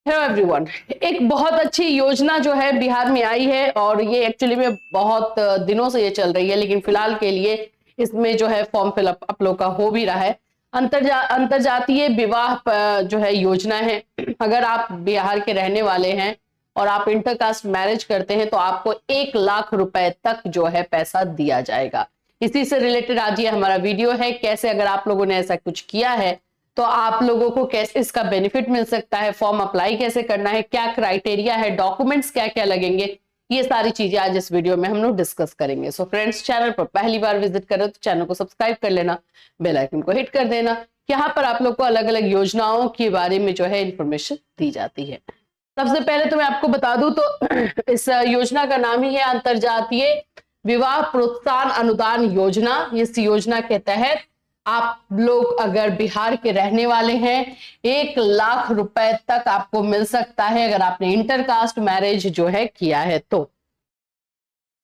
Hello everyone, एक बहुत अच्छी योजना जो है बिहार में आई है और ये एक्चुअली में बहुत दिनों से ये चल रही है, लेकिन फिलहाल के लिए इसमें जो है फॉर्म फिलअप आप लोग का हो भी रहा है। अंतरजातीय विवाह जो है योजना है। अगर आप बिहार के रहने वाले हैं और आप इंटरकास्ट मैरिज करते हैं तो आपको 1 लाख रुपए तक जो है पैसा दिया जाएगा। इसी से रिलेटेड आज ये हमारा वीडियो है। कैसे अगर आप लोगों ने ऐसा कुछ किया है तो आप लोगों को कैसे इसका बेनिफिट मिल सकता है, फॉर्म अप्लाई कैसे करना है, क्या क्राइटेरिया है, डॉक्यूमेंट्स क्या क्या लगेंगे, ये सारी चीजें आज इस वीडियो में हम लोग डिस्कस करेंगे। सो फ्रेंड्स, चैनल पर पहली बार विजिट करें तो चैनल को सब्सक्राइब कर लेना, बेल आइकन को हिट कर देना। यहाँ पर आप लोग को अलग अलग योजनाओं के बारे में जो है इंफॉर्मेशन दी जाती है। सबसे पहले तो मैं आपको बता दूं तो इस योजना का नाम ही है अंतरजातीय विवाह प्रोत्साहन अनुदान योजना। इस योजना के तहत आप लोग अगर बिहार के रहने वाले हैं 1 लाख रुपए तक आपको मिल सकता है अगर आपने इंटरकास्ट मैरिज जो है किया है तो।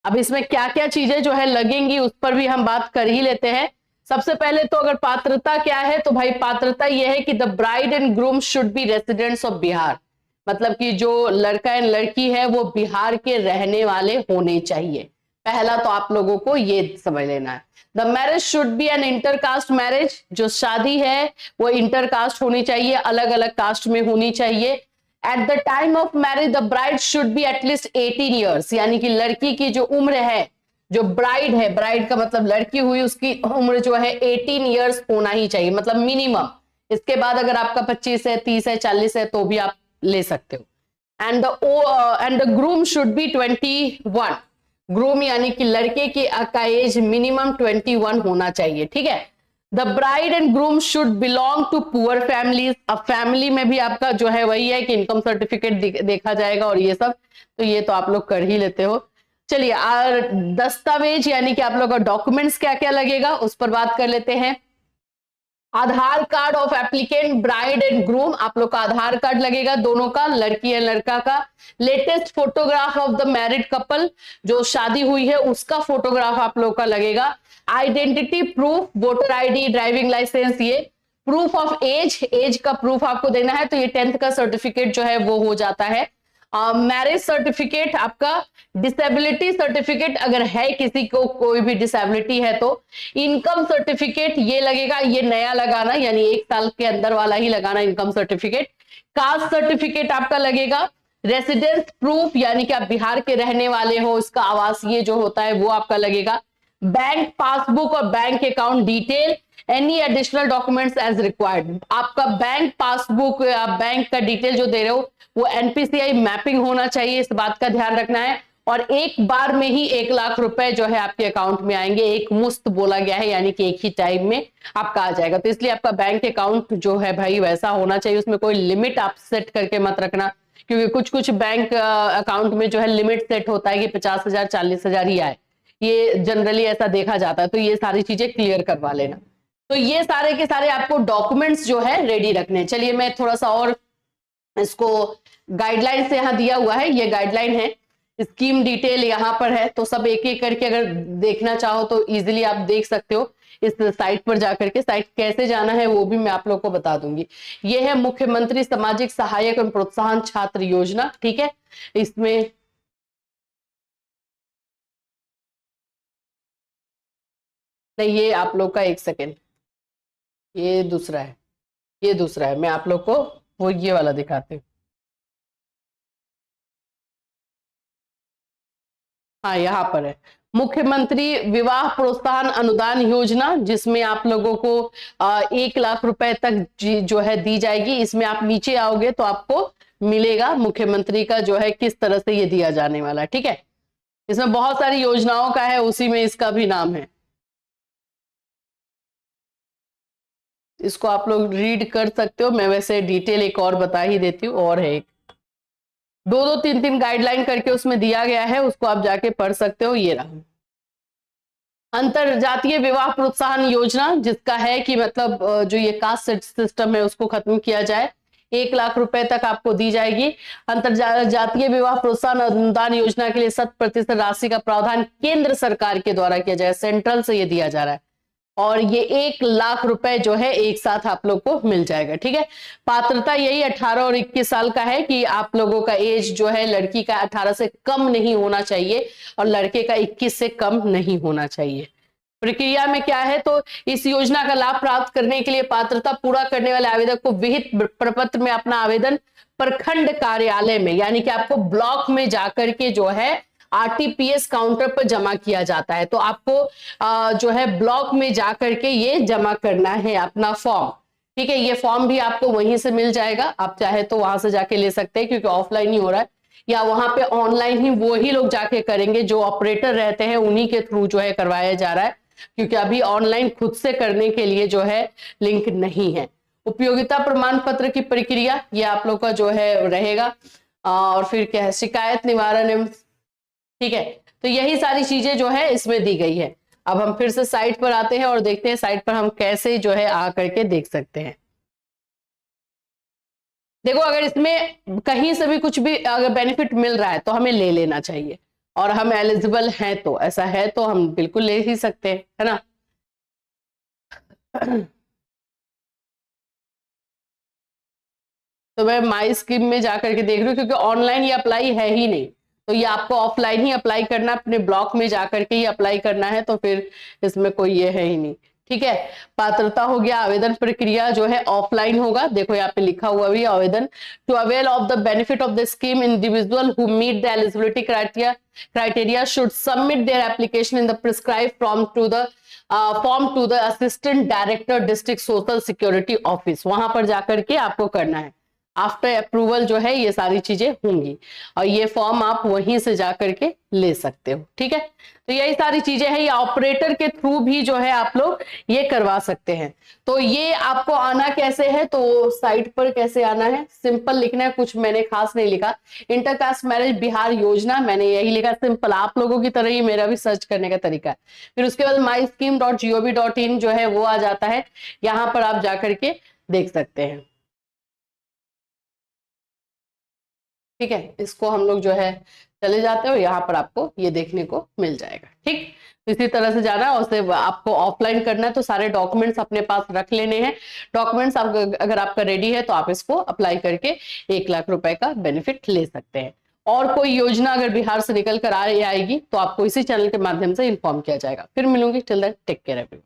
अब इसमें क्या क्या चीजें जो है लगेंगी उस पर भी हम बात कर ही लेते हैं। सबसे पहले तो अगर पात्रता क्या है तो भाई पात्रता यह है कि the bride and groom should be residents of Bihar. मतलब कि जो लड़का एंड लड़की है वो बिहार के रहने वाले होने चाहिए। पहला तो आप लोगों को ये समझ लेना है। The marriage should be an intercaste marriage. जो शादी है वो इंटरकास्ट होनी चाहिए, अलग अलग कास्ट में होनी चाहिए। At the time of marriage the bride should be at least 18 years. यानी कि लड़की की जो उम्र है, जो ब्राइड है, ब्राइड का मतलब लड़की हुई, उसकी उम्र जो है 18 ईयर्स होना ही चाहिए, मतलब मिनिमम। इसके बाद अगर आपका 25 है, 30 है, 40 है तो भी आप ले सकते हो। And the groom should be 21। Groom यानी कि लड़के की का एज मिनिमम 21 होना चाहिए, ठीक है। The bride and groom should belong to poor families. अब फैमिली में भी आपका जो है वही है कि इनकम सर्टिफिकेट देखा जाएगा और ये सब, तो ये तो आप लोग कर ही लेते हो। चलिए, और दस्तावेज यानी कि आप लोग का डॉक्यूमेंट्स क्या क्या लगेगा उस पर बात कर लेते हैं। Aadhaar card of applicant bride and groom. आप लोग का आधार कार्ड लगेगा दोनों का, लड़की या लड़का का। Latest photograph of the married couple, जो शादी हुई है उसका फोटोग्राफ आप लोग का लगेगा। Identity proof, voter ID, driving licence, ये प्रूफ ऑफ एज, एज का प्रूफ आपको देना है, तो ये 10th का सर्टिफिकेट जो है वो हो जाता है। मैरिज सर्टिफिकेट आपका, डिसेबिलिटी सर्टिफिकेट अगर है किसी को कोई भी डिसेबिलिटी है तो, इनकम सर्टिफिकेट ये लगेगा, ये नया लगाना यानी 1 साल के अंदर वाला ही लगाना इनकम सर्टिफिकेट। कास्ट सर्टिफिकेट आपका लगेगा। रेसिडेंस प्रूफ यानी कि आप बिहार के रहने वाले हो, इसका आवासीय जो होता है वो आपका लगेगा। बैंक पासबुक और bank account detail, any additional documents as required. आपका बैंक पासबुक या बैंक का डिटेल जो दे रहे हो वो एनपीसीआई मैपिंग होना चाहिए, इस बात का ध्यान रखना है। और एक बार में ही 1 लाख रुपए जो है आपके अकाउंट में आएंगे, एक मुश्त बोला गया है, यानी कि एक ही टाइम में आपका आ जाएगा। तो इसलिए आपका बैंक अकाउंट जो है भाई वैसा होना चाहिए, उसमें कोई लिमिट आप सेट करके मत रखना, क्योंकि कुछ कुछ बैंक अकाउंट में जो है लिमिट सेट होता है कि 50,000 40,000 ही आए, ये जनरली ऐसा देखा जाता है। तो ये सारी चीजें क्लियर करवा लेना। तो ये सारे के सारे आपको डॉक्यूमेंट्स जो है रेडी रखने। चलिए मैं थोड़ा सा और इसको गाइडलाइन से यहाँ दिया हुआ है, ये गाइडलाइन है, स्कीम डिटेल यहाँ पर है, तो सब एक एक करके अगर देखना चाहो तो इजीली आप देख सकते हो इस साइट पर जाकर के। साइट कैसे जाना है वो भी मैं आप लोग को बता दूंगी। ये है मुख्यमंत्री सामाजिक सहायक एवं प्रोत्साहन छात्र योजना, ठीक है। इसमें नहीं, ये आप लोग का 1 सेकेंड, ये दूसरा है, ये दूसरा है, मैं आप लोग को वो ये वाला दिखाती हूँ। हाँ, यहाँ पर है मुख्यमंत्री विवाह प्रोत्साहन अनुदान योजना, जिसमें आप लोगों को 1 लाख रुपए तक जो है दी जाएगी। इसमें आप नीचे आओगे तो आपको मिलेगा मुख्यमंत्री का जो है किस तरह से ये दिया जाने वाला है, ठीक है। इसमें बहुत सारी योजनाओं का है, उसी में इसका भी नाम है। इसको आप लोग रीड कर सकते हो, मैं वैसे डिटेल एक और बता ही देती हूँ। और है एक 2-2 3-3 गाइडलाइन करके उसमें दिया गया है, उसको आप जाके पढ़ सकते हो। ये रहा अंतरजातीय विवाह प्रोत्साहन योजना, जिसका है कि मतलब जो ये कास्ट सिस्टम है उसको खत्म किया जाए। 1 लाख रुपए तक आपको दी जाएगी। अंतरजातीय विवाह प्रोत्साहन अनुदान योजना के लिए 100% राशि का प्रावधान केंद्र सरकार के द्वारा किया जाए, सेंट्रल से ये दिया जा रहा है। और ये 1 लाख रुपए जो है एक साथ आप लोग को मिल जाएगा। ठीक है, पात्रता यही 18 और 21 साल का है कि आप लोगों का एज जो है लड़की का 18 से कम नहीं होना चाहिए और लड़के का 21 से कम नहीं होना चाहिए। प्रक्रिया में क्या है, तो इस योजना का लाभ प्राप्त करने के लिए पात्रता पूरा करने वाले आवेदक को विहित प्रपत्र में अपना आवेदन प्रखंड कार्यालय में, यानी कि आपको ब्लॉक में जाकर के जो है आरटीपीएस काउंटर पर जमा किया जाता है। तो आपको जो है ब्लॉक में जाकर के ये जमा करना है अपना फॉर्म। ठीक है, ये फॉर्म भी आपको वहीं से मिल जाएगा, आप चाहे तो वहां से जाके ले सकते हैं क्योंकि ऑफलाइन ही हो रहा है, या वहां पे ऑनलाइन ही वो ही लोग जाके करेंगे जो ऑपरेटर रहते हैं, उन्हीं के थ्रू जो है करवाया जा रहा है, क्योंकि अभी ऑनलाइन खुद से करने के लिए जो है लिंक नहीं है। उपयोगिता प्रमाण पत्र की प्रक्रिया ये आप लोग का जो है रहेगा, और फिर क्या है, शिकायत निवारण। ठीक है, तो यही सारी चीजें जो है इसमें दी गई है। अब हम फिर से साइट पर आते हैं और देखते हैं साइट पर हम कैसे जो है आ करके देख सकते हैं। देखो, अगर इसमें कहीं से भी कुछ भी अगर बेनिफिट मिल रहा है तो हमें ले लेना चाहिए, और हम एलिजिबल हैं तो, ऐसा है तो हम बिल्कुल ले ही सकते हैं, है ना। तो मैं माई स्कीम में जाकर के देख रही हूँ, क्योंकि ऑनलाइन ये अप्लाई है ही नहीं, तो ये आपको ऑफलाइन ही अप्लाई करना, अपने ब्लॉक में जाकर के ही अप्लाई करना है, तो फिर इसमें कोई ये है ही नहीं। ठीक है, पात्रता हो गया। आवेदन प्रक्रिया जो है ऑफलाइन होगा, देखो यहाँ पे लिखा हुआ भी आवेदन। To avail of the benefit of the scheme, individual who meet the eligibility criteria should submit their application in the prescribed form to the assistant director district social security office। वहां पर जाकर के आपको करना है, आफ्टर अप्रूवल जो है ये सारी चीजें होंगी, और ये फॉर्म आप वहीं से जाकर के ले सकते हो। ठीक है, तो यही सारी चीजें हैं, ये ऑपरेटर के थ्रू भी जो है आप लोग ये करवा सकते हैं। तो ये आपको आना कैसे है, तो साइट पर कैसे आना है, सिंपल लिखना है, कुछ मैंने खास नहीं लिखा। इंटरकास्ट मैरिज बिहार योजना, मैंने यही लिखा, सिंपल, आप लोगों की तरह ही मेरा भी सर्च करने का तरीका है। फिर उसके बाद myscheme.gov.in जो है वो आ जाता है, यहाँ पर आप जाकर के देख सकते हैं। ठीक है, इसको हम लोग जो है चले जाते हैं और यहाँ पर आपको ये देखने को मिल जाएगा। ठीक, इसी तरह से जाना है, और उससे आपको ऑफलाइन करना है, तो सारे डॉक्यूमेंट्स अपने पास रख लेने हैं। डॉक्यूमेंट्स अगर आपका रेडी है तो आप इसको अप्लाई करके 1 लाख रुपए का बेनिफिट ले सकते हैं। और कोई योजना अगर बिहार से निकल कर आएगी तो आपको इसी चैनल के माध्यम से इन्फॉर्म किया जाएगा। फिर मिलूंगी, till then take care everyone.